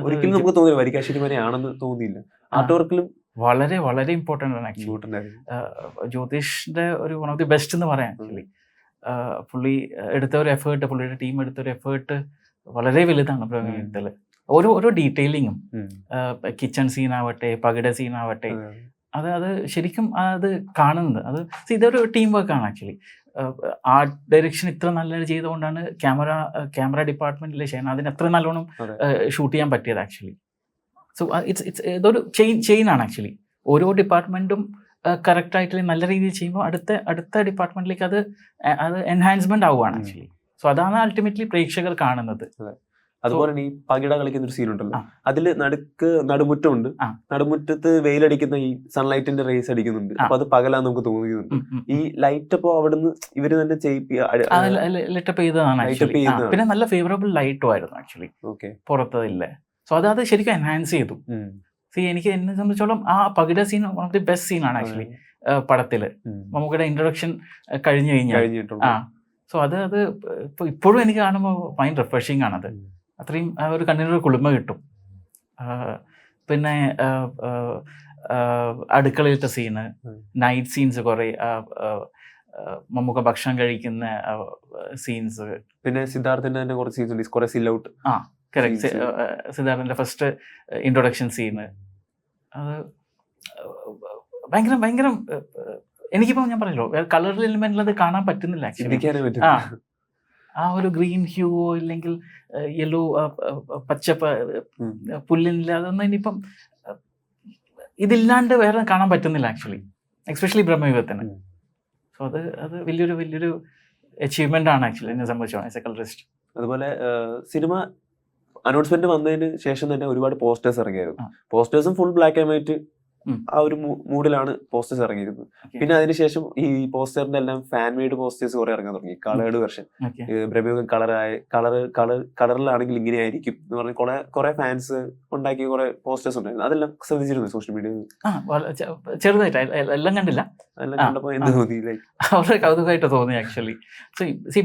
ഒരിക്കലും നമുക്ക് തോന്നില്ല വരിക്കാശ്ശേരി മനയാണെന്ന് തോന്നിയില്ല. ആർട്ട് വർക്കിലും വളരെ വളരെ ഇമ്പോർട്ടൻ്റ് ആണ് ആക്ച്വലി. ജ്യോതിഷിന്റെ ഒരു വൺ ഓഫ് ദി ബെസ്റ്റ് എന്ന് പറയാം ആക്ച്വലി. പുള്ളി എടുത്ത ഒരു എഫേർട്ട്, പുള്ളിയുടെ ടീം എടുത്ത ഒരു എഫേർട്ട് വളരെ വലുതാണ് പ്രമേയത്തില്. ഓരോ ഡീറ്റെയിലിങ്ങും, കിച്ചൺ സീനാവട്ടെ, പകിട സീനാവട്ടെ, അത് ശരിക്കും അത് കാണുന്നത് ഇതൊരു ടീം വർക്കാണ് ആക്ച്വലി. ആർട്ട് ഡയറക്ഷൻ ഇത്ര നല്ലത് ചെയ്തുകൊണ്ടാണ് ക്യാമറ ഡിപ്പാർട്ട്മെന്റിലെ അതിന് അത്ര നല്ലോണം ഷൂട്ട് ചെയ്യാൻ പറ്റിയത് ആക്ച്വലി. സോ ഇതൊരു ചെയിനാണ് ആക്ച്വലി. ഓരോ ഡിപ്പാർട്ട്മെന്റും കറക്റ്റ് ആയിട്ട് നല്ല രീതിയിൽ ചെയ്യുമ്പോൾ അടുത്ത ഡിപ്പാർട്ട്മെന്റിലേക്ക് അത് എൻഹാൻസ്മെന്റ് ആവുകയാണ് ആക്ച്വലി. സോ അതാണ് അൾട്ടിമേറ്റ്ലി പ്രേക്ഷകർ കാണുന്നത്. അതുപോലെ ഈ പകിട കളിക്കുന്ന ഒരു സീൻ ഉണ്ടല്ലോ, അതില് നടുമുറ്റമുണ്ട്. നടുമുറ്റത്ത് വെയിലടിക്കുന്ന ഈ സൺലൈറ്റിന്റെ റേസ് അടിക്കുന്നുണ്ട്. അപ്പൊ അത് പകലാന്ന് നമുക്ക് തോന്നുന്നുണ്ട്. ഈ ലൈറ്റ് അപ്പൊ അവിടുന്ന് ഇവര് തന്നെ ലിറ്റപ്പ് ചെയ്തതാണ്. പിന്നെ നല്ല ഫേവറബിൾ ലൈറ്റും ആയിരുന്നു ആക്ച്വലി പുറത്തതില്ലേ. സോ അത് ശരിക്കും എൻഹാൻസ് ചെയ്തു. എനിക്ക് എന്നെ സംബന്ധിച്ചോളം ആ പകിട scene one of the best സീനാണ് ആക്ച്വലി പടത്തില്. നമുക്കിടെ ഇൻട്രൊഡക്ഷൻ കഴിഞ്ഞിട്ടുള്ളൂ. സോ അത് ഇപ്പോഴും എനിക്ക് കാണുമ്പോൾ ഭയങ്കര റിഫ്രഷിംഗ് ആണത്. അത്രയും ആ ഒരു കണ്ണിനൊരു കുളിമ കിട്ടും. പിന്നെ അടുക്കളയിലത്തെ സീന്, നൈറ്റ് സീൻസ് കുറേ, മമ്മൂക്ക ഭക്ഷണം കഴിക്കുന്ന സീൻസ്. പിന്നെ സിദ്ധാർത്ഥിന്റെ തന്നെ കുറച്ച് സീൻസ്, കുറെ സിൽ ഔട്ട്. കറക്റ്റ്. സിദ്ധാർത്ഥിന്റെ ഫസ്റ്റ് ഇൻട്രൊഡക്ഷൻ സീന്, അത് ഭയങ്കര ഭയങ്കര എനിക്കിപ്പം ഞാൻ പറഞ്ഞല്ലോ കളർ എലിമെന്റിൽ അത് കാണാൻ പറ്റുന്നില്ല ആക്ച്വലി. ആ ഒരു ഗ്രീൻ ഹ്യൂ ഇല്ലെങ്കിൽ യെല്ലോ പച്ച പുല്ലില്ല, അതൊന്നും ഇനിയിപ്പം ഇതില്ലാണ്ട് വേറെ കാണാൻ പറ്റുന്നില്ല ആക്ച്വലി, എക്സ്പെഷ്യലി ബ്രഹ്മയുഗത്തിന്. സോ അത് വലിയൊരു അച്ചീവ്മെന്റ് ആണ് ആക്ച്വലി എന്നെ സംബന്ധിച്ചോളം ആസ് എ കളറിസ്റ്റ്. അതുപോലെ സിനിമ അനൗൺസ്മെന്റ് വന്നതിന് ശേഷം തന്നെ ഒരുപാട് പോസ്റ്റേഴ്സ് ഇറങ്ങിയായിരുന്നു. പോസ്റ്റേഴ്സും ഫുൾ ബ്ലാക്ക് ആൻഡ് വൈറ്റ് ആ ഒരു മൂഡിലാണ് പോസ്റ്റേഴ്സ് ഇറങ്ങിയിരുന്നത്. പിന്നെ അതിനുശേഷം ഈ പോസ്റ്ററിന്റെ എല്ലാം ഫാൻ മെയ്ഡ് പോസ്റ്റേഴ്സ് കുറെ ഇറങ്ങാൻ തുടങ്ങി, കളേർഡ് വെർഷൻ. ബ്രഹ്മയുഗം കളറിലാണെങ്കിൽ ഇങ്ങനെ ആയിരിക്കും എന്ന് പറഞ്ഞ് കുറെ ഫാൻസ് ഉണ്ടാക്കിയ കുറെ പോസ്റ്റേഴ്സ് ഉണ്ടായിരുന്നു. അതെല്ലാം ശ്രദ്ധിച്ചിരുന്നു സോഷ്യൽ മീഡിയയിൽ? ചെറുതായിട്ട് എല്ലാം കണ്ടില്ല, എല്ലാം കണ്ടപ്പോ എന്ത് തോന്നി? വളരെ കൗതുകമായിട്ട് തോന്നി ആക്ച്വലി.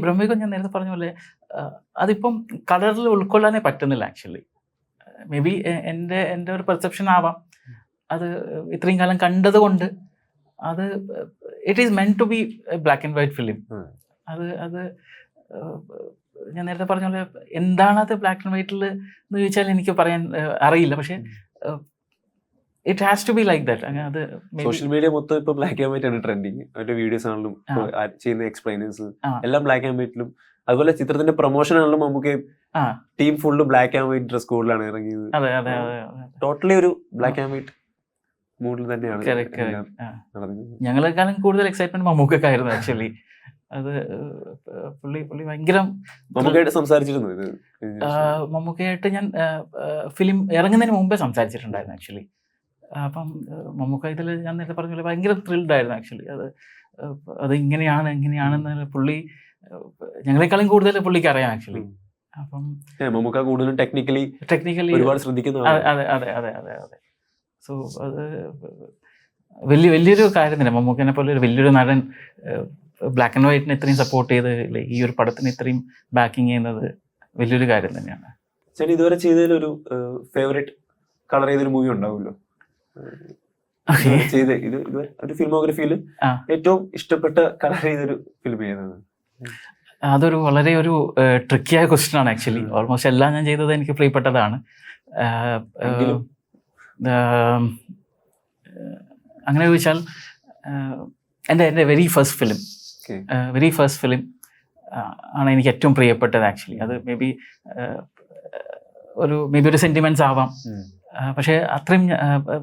ബ്രഹ്മയുഗം ഞാൻ നേരത്തെ പറഞ്ഞ പോലെ അതിപ്പം കളറിൽ ഉൾക്കൊള്ളാനേ പറ്റുന്നില്ല ആക്ച്വലി. മേ ബി എൻ്റെ ഒരു പെർസെപ്ഷൻ ആവാം. അത് ഇത്രയും കാലം കണ്ടത് കൊണ്ട് അത് it is meant to be black and white film. അത് ഞാൻ നേരത്തെ പറഞ്ഞ പോലെ എന്താണത് ബ്ലാക്ക് ആൻഡ് വൈറ്റിൽ എന്ന് ചോദിച്ചാൽ എനിക്ക് പറയാൻ അറിയില്ല. പക്ഷെ it has to be like that. അത് സോഷ്യൽ മീഡിയ മൊത്തം ഇപ്പൊ ബ്ലാക്ക് ആൻഡ് വൈറ്റ് ആണ് ട്രെൻഡിങ്. അവരുടെ വീഡിയോസ് ആണെങ്കിലും ചെയ്യുന്ന എക്സ്പ്ലെയിനേഴ്സ് എല്ലാം ബ്ലാക്ക് ആൻഡ് വൈറ്റിലും. അതുപോലെ ചിത്രത്തിന്റെ പ്രൊമോഷൻ ആണെങ്കിലും നമുക്ക് team full black and white dress കോഡിലാണ് ഇറങ്ങിയത്. ടോട്ടലി ഒരു ബ്ലാക്ക് ആൻഡ് വൈറ്റ് മൂഡിൽ തന്നെയാണ്. ഞങ്ങളെക്കാളും കൂടുതൽ എക്സൈറ്റ്മെന്റ് മമ്മൂക്കായിരുന്നു ആക്ച്വലി. അത് പുള്ളി ഭയങ്കര മമ്മൂക്കയായിട്ട് സംസാരിച്ചിരുന്നു. ഇത് മമ്മൂക്കയായിട്ട് ഞാൻ ഫിലിം ഇറങ്ങുന്നതിന് മുമ്പേ സംസാരിച്ചിട്ടുണ്ടായിരുന്നു ആക്ച്വലി. അപ്പം മമ്മൂക്ക ഇതിൽ ഞാൻ നേരത്തെ പറഞ്ഞ പോലെ ഭയങ്കര ത്രിൽഡ് ആയിരുന്നു ആക്ച്വലി. അത് എങ്ങനെയാണെന്ന് പുള്ളി ഞങ്ങളെക്കാളും കൂടുതൽ പുള്ളിക്ക് അറിയാം ആക്ച്വലി. അപ്പം മമ്മൂക്ക കൂടുതലും ടെക്നിക്കലി ഒരുപാട് ശ്രദ്ധിക്കുന്നു. അതെ. സോ അത് വലിയൊരു കാര്യം തന്നെ. മമ്മൂക്കനെ പോലെ ഒരു വലിയൊരു നടൻ ബ്ലാക്ക് ആൻഡ് വൈറ്റിനെ ഇത്രയും സപ്പോർട്ട് ചെയ്ത് ഈ ഒരു പടത്തിന് ഇത്രയും ബാക്കിങ് ചെയ്യുന്നത് വലിയൊരു കാര്യം തന്നെയാണ്. ചേട്ടൻ ഇതുവരെ ചെയ്തതിൽ ഒരു ഫേവറേറ്റ് കളർ ചെയ്തൊരു മൂവി ഉണ്ടാവുമല്ലോ, ചെയ്ത് ഒരു ഫിലിമോഗ്രഫിയിൽ ഏറ്റവും ഇഷ്ടപ്പെട്ട കളർ ചെയ്തൊരു ഫിലിം ചെയ്തത്? അതൊരു വളരെ ഒരു ട്രിക്കിയായ ക്വസ്റ്റ്യൻ ആണ് ആക്ച്വലി. ഓൾമോസ്റ്റ് എല്ലാം ഞാൻ ചെയ്തത് എനിക്ക് പ്രിയപ്പെട്ടതാണ്. അങ്ങനെ ചോദിച്ചാൽ എൻ്റെ വെരി ഫസ്റ്റ് ഫിലിം ആണ് എനിക്ക് ഏറ്റവും പ്രിയപ്പെട്ടത് ആക്ച്വലി. അത് മേ ബി ഒരു സെൻറ്റിമെൻറ്റ്സ് ആവാം. പക്ഷേ അത്രയും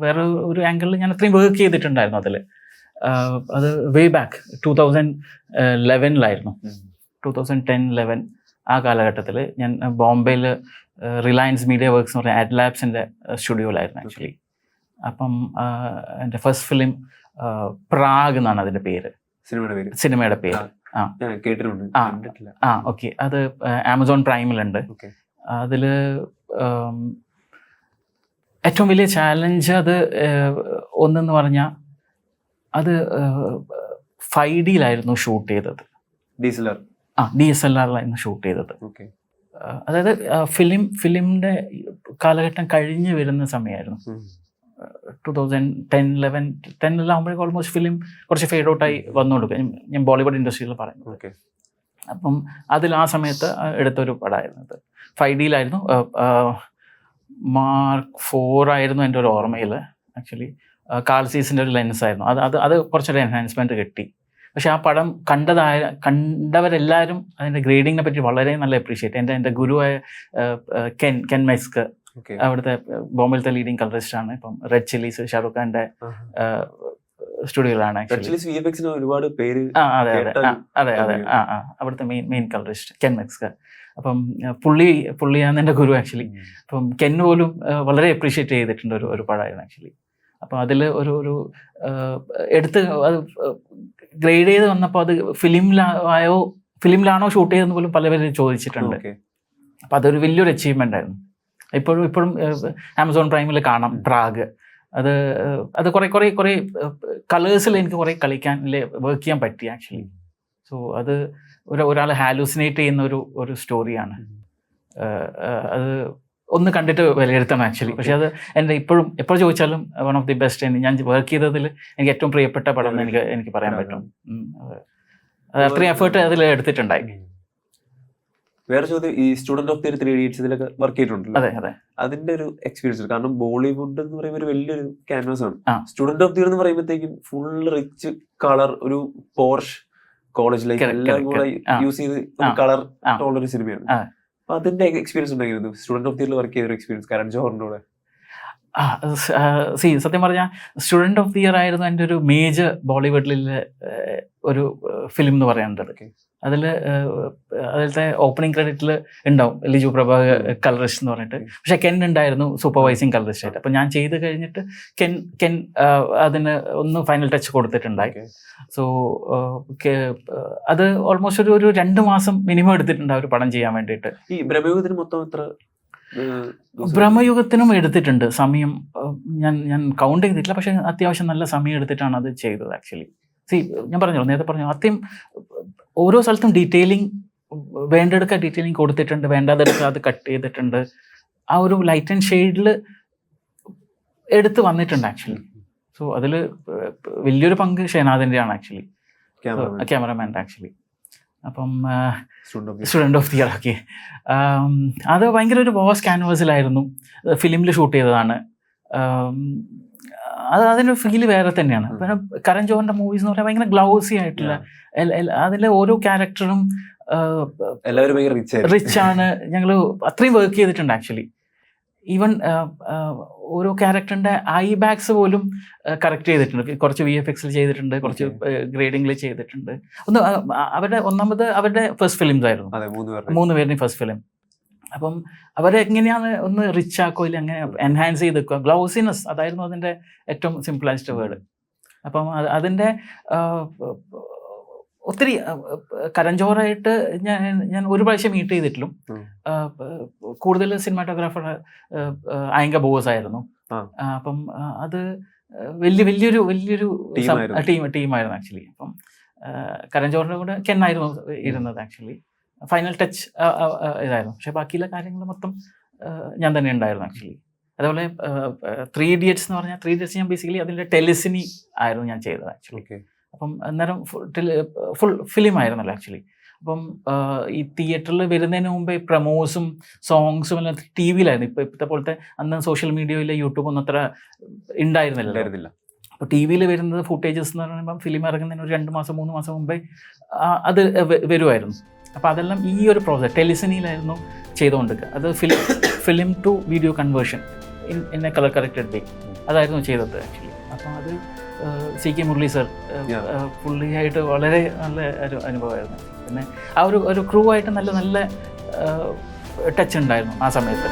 വേറെ ഒരു ആംഗിളിൽ ഞാൻ അത്രയും വർക്ക് ചെയ്തിട്ടുണ്ടായിരുന്നു അതിൽ. അത് വേ ബാക്ക് 2011 2010-11 ആ കാലഘട്ടത്തിൽ ഞാൻ ബോംബെയിൽ റിലയൻസ് മീഡിയ വർക്ക്സ് എന്ന് പറഞ്ഞ ആഡ് ലാബ്സിൻ്റെ സ്റ്റുഡിയോയിലായിരുന്നു ആക്ച്വലി. അപ്പം എൻ്റെ ഫസ്റ്റ് ഫിലിം പ്രാഗ് എന്നാണ് അതിൻ്റെ പേര്, സിനിമയുടെ പേര്. ഓക്കെ. അത് ആമസോൺ പ്രൈമിലുണ്ട്. അതിൽ ഏറ്റവും വലിയ ചാലഞ്ച് അത് ഒന്നെന്ന് പറഞ്ഞാൽ അത് 5D ഷൂട്ട് ചെയ്തത്. DSLR ഷൂട്ട് ചെയ്തത്. അതായത് ഫിലിമിൻ്റെ കാലഘട്ടം കഴിഞ്ഞ് വരുന്ന സമയമായിരുന്നു. 2010-11 ആകുമ്പോഴേക്കും ഓൾമോസ്റ്റ് ഫിലിം കുറച്ച് ഫെയ്ഡ് ഔട്ടായി വന്നുകൊടുക്കും. ഞാൻ ബോളിവുഡ് ഇൻഡസ്ട്രിയിൽ പറയുന്നത്. അപ്പം അതിൽ ആ സമയത്ത് എടുത്തൊരു പടമായിരുന്നു. 5D Mark 4 ആയിരുന്നു എൻ്റെ ഒരു ഓർമ്മയിൽ ആക്ച്വലി. കാൾസീസിൻ്റെ ഒരു ലെൻസായിരുന്നു. അത് കുറച്ചൊരു എൻഹാൻസ്മെൻറ്റ് കിട്ടി. പക്ഷെ ആ പടം കണ്ടവരെല്ലാവരും അതിൻ്റെ ഗ്രേഡിങ്ങിനെ പറ്റി വളരെ നല്ല അപ്രീഷിയേറ്റ്. എൻ്റെ ഗുരുവായ കെൻ മെസ്ക്, അവിടുത്തെ ബോംബെയിലത്തെ ലീഡിങ് കളറിസ്റ്റ് ആണ്. ഇപ്പം റെഡ് ചില്ലീസ് ഷാറുഖ് ഖാന്റെ സ്റ്റുഡിയോയിലാണ് ആക്ച്വലി. ഒരുപാട് പേര്. അതെ അവിടുത്തെ മെയിൻ കളറിസ്റ്റ് കെൻ മെസ്ക്. അപ്പം പുള്ളിയാണ് എൻ്റെ ഗുരു ആക്ച്വലി. അപ്പം കെൻ പോലും വളരെ അപ്രീഷിയേറ്റ് ചെയ്തിട്ടുണ്ട് ഒരു പടമായിരുന്നു ആക്ച്വലി. അപ്പം അതിൽ ഒരു എടുത്ത് അത് ഗ്രേഡ് ചെയ്ത് വന്നപ്പോൾ അത് ഫിലിമിലാണോ ഷൂട്ട് ചെയ്തതെന്ന് പോലും പലവരും ചോദിച്ചിട്ടുണ്ട്. അപ്പം അതൊരു വലിയൊരു അച്ചീവ്മെൻ്റ് ആയിരുന്നു. ഇപ്പോഴും ആമസോൺ പ്രൈമിൽ കാണാം പ്രാഗ്. അത് കുറേ കളേഴ്സിൽ എനിക്ക് കുറേ വർക്ക് ചെയ്യാൻ പറ്റി ആക്ച്വലി. സോ അത് ഒരാൾ ഹാലൂസിനേറ്റ് ചെയ്യുന്ന ഒരു സ്റ്റോറിയാണ്. അത് ഒന്ന് കണ്ടിട്ട് വിലയിരുത്തണം ആക്ച്വലി. പക്ഷെ അത് എൻ്റെ ഇപ്പോഴും എപ്പോൾ ചോദിച്ചാലും വൺ ഓഫ് ദി ബെസ്റ്റ് ഞാൻ വർക്ക് ചെയ്തതിൽ എനിക്ക് ഏറ്റവും പ്രിയപ്പെട്ട പടം എന്ന് എനിക്ക് പറയാൻ പറ്റും. അത് അത്രയും എഫേർട്ട് അതിൽ എടുത്തിട്ടുണ്ടായി. വേറെ ചോദ്യം, ഈ സ്റ്റുഡന്റ് ഓഫ് ദി 3 Idiots ഇതിലൊക്കെ വർക്ക് ചെയ്തിട്ടുണ്ടല്ലോ. അതെ അതെ. അതിന്റെ ഒരു എക്സ്പീരിയൻസ്, കാരണം ബോളിവുഡ് എന്ന് പറയുമ്പോൾ ഒരു വലിയൊരു ക്യാൻവാസ് ആണ്. ആ. സ്റ്റുഡന്റ് ഓഫ് ദി എന്ന് പറയുമ്പോഴത്തേക്കും ഫുൾ റിച്ച് കളർ, ഒരു പോർഷ് കോളേജ് ലൈഫ് എല്ലാം കൂടെ യൂസ് ചെയ്ത് കളർ ഉള്ളൊരു സിനിമയാണ്. അപ്പൊ അതിന്റെ എക്സ്പീരിയൻസ് ഉണ്ടായിരുന്നു സ്റ്റുഡന്റ് ഓഫ് ദിയറിൽ വർക്ക് ചെയ്ത ഒരു എക്സ്പീരിയൻസ് കരൺ ജോഹറിന്റെ കൂടെ? സത്യം പറഞ്ഞാൽ സ്റ്റുഡന്റ് ഓഫ് ദി ഇയർ ആയിരുന്നു എൻ്റെ ഒരു മേജർ ബോളിവുഡിലെ ഒരു ഫിലിം എന്ന് പറയേണ്ടത്. അതിലത്തെ ഓപ്പണിംഗ് ക്രെഡിറ്റിൽ ഉണ്ടാവും ലിജു പ്രഭാകർ കളറിസ്റ്റ് എന്ന് പറഞ്ഞിട്ട്. പക്ഷെ കെൻ ഉണ്ടായിരുന്നു സൂപ്പർവൈസിങ് കളറിസ്റ്റ് ആയിട്ട്. അപ്പം ഞാൻ ചെയ്ത് കഴിഞ്ഞിട്ട് കെൻ അതിന് ഒന്ന് ഫൈനൽ ടച്ച് കൊടുത്തിട്ടുണ്ടായി. സോ അത് ഓൾമോസ്റ്റ് ഒരു 2 മാസം മിനിമം എടുത്തിട്ടുണ്ട് ആ ഒരു പടം ചെയ്യാൻ വേണ്ടിയിട്ട്. ഈ ബ്രഹ്മയുഗത്തിന് മൊത്തം എത്ര? ബ്രഹ്മയുഗത്തിനും എടുത്തിട്ടുണ്ട് സമയം. ഞാൻ കൗണ്ട് ചെയ്തിട്ടില്ല, പക്ഷെ അത്യാവശ്യം നല്ല സമയം എടുത്തിട്ടാണ് അത് ചെയ്തത് ആക്ച്വലി. ഞാൻ നേരത്തെ പറഞ്ഞു അത്യം ഓരോ സ്ഥലത്തും ഡീറ്റെയിലിംഗ് വേണ്ടെടുക്കാൻ ഡീറ്റെയിലിംഗ് കൊടുത്തിട്ടുണ്ട്, വേണ്ടാതെടുക്കുക അത് കട്ട് ചെയ്തിട്ടുണ്ട്. ആ ഒരു ലൈറ്റ് ആൻഡ് ഷെയ്ഡിൽ എടുത്ത് വന്നിട്ടുണ്ട് ആക്ച്വലി. സോ അതിൽ വലിയൊരു പങ്ക് ഷെനാദിൻ്റെയാണ് ആക്ച്വലി, ക്യാമറമാൻ്റെ ആക്ച്വലി. അപ്പം student of the year okay, അത് ഭയങ്കര ഒരു വാസ് ക്യാൻവാസിലായിരുന്നു. ഫിലിമിൽ ഷൂട്ട് ചെയ്തതാണ്. അതിൻ്റെ ഫീല് വേറെ തന്നെയാണ്. പിന്നെ കരൺ ജോഹറിന്റെ മൂവീസ് എന്ന് പറഞ്ഞാൽ ഭയങ്കര ഗ്ലൗസി ആയിട്ടുള്ള, അതിലെ ഓരോ ക്യാരക്ടറും റിച്ച് ആണ്. ഞങ്ങൾ അത്രയും വർക്ക് ചെയ്തിട്ടുണ്ട് ആക്ച്വലി. ഈവൻ ഓരോ ക്യാരക്ടറിന്റെ ഐ ബാഗ്സ് പോലും കറക്റ്റ് ചെയ്തിട്ടുണ്ട്. കുറച്ച് VFX ചെയ്തിട്ടുണ്ട്, കുറച്ച് ഗ്രേഡിംഗിൽ ചെയ്തിട്ടുണ്ട്. അവരുടെ ഫസ്റ്റ് ഫിലിംസ് ആയിരുന്നു, 3 പേരുടെയും ഫസ്റ്റ് ഫിലിം. അപ്പം അവരെ എങ്ങനെയാണ് ഒന്ന് റിച്ച് ആക്കോ ഇല്ല അങ്ങനെ എൻഹാൻസ് ചെയ്ത് വെക്കുക. ഗ്ലൗസിനെസ് അതായിരുന്നു അതിൻ്റെ ഏറ്റവും സിമ്പിളാസ്റ്റ് വേർഡ്. അപ്പം അതിൻ്റെ ഒത്തിരി കരൺ ജോഹറായിട്ട് ഞാൻ ഒരു പ്രാവശ്യം മീറ്റ് ചെയ്തിട്ടുള്ളൂ. കൂടുതൽ സിനിമാറ്റോഗ്രാഫർ അയങ്ക ബോസ് ആയിരുന്നു. അപ്പം അത് വലിയൊരു ടീമായിരുന്നു ആക്ച്വലി. അപ്പം കരൺ ജോഹറിൻ്റെ കൂടെ കെന്നായിരുന്നു ഇരുന്നത് ആക്ച്വലി. ഫൈനൽ ടച്ച് ഇതായിരുന്നു. പക്ഷെ ബാക്കിയുള്ള കാര്യങ്ങൾ മൊത്തം ഞാൻ തന്നെ ഉണ്ടായിരുന്നു ആക്ച്വലി. അതേപോലെ 3 Idiots എന്ന് പറഞ്ഞാൽ 3 Idiots ഞാൻ ബേസിക്കലി അതിൻ്റെ ടെലിസിനി ആയിരുന്നു ഞാൻ ചെയ്തത് ആക്ച്വലി. അപ്പം അന്നേരം ഫുൾ ഫിലിം ആയിരുന്നല്ലോ ആക്ച്വലി. അപ്പം ഈ തിയേറ്ററിൽ വരുന്നതിന് മുമ്പേ പ്രമോസും സോങ്സും എല്ലാം TV-യിലായിരുന്നു. ഇപ്പോഴത്തെ പോലത്തെ അന്ന് സോഷ്യൽ മീഡിയയിൽ യൂട്യൂബ് ഒന്നും അത്ര ഉണ്ടായിരുന്നില്ല. അപ്പോൾ TV-യിൽ വരുന്നത് ഫുട്ടേജസ് എന്ന് പറയുമ്പം ഫിലിം ഇറങ്ങുന്നതിന് ഒരു 2 മാസം 3 മാസം മുമ്പേ അത് വരുമായിരുന്നു. അപ്പോൾ അതെല്ലാം ഈ ഒരു പ്രോസസ് ടെലിസിനിയിലായിരുന്നു ചെയ്തുകൊണ്ടിരിക്കുക. അത് film to video conversion in a colour corrected way അതായിരുന്നു ചെയ്തത് ആക്ച്വലി. അപ്പം അത് CK മുരളി സർ പുള്ളിയായിട്ട് വളരെ നല്ല ഒരു അനുഭവമായിരുന്നു. പിന്നെ ആ ഒരു ക്രൂ ആയിട്ട് നല്ല ടച്ച് ഉണ്ടായിരുന്നു ആ സമയത്ത്.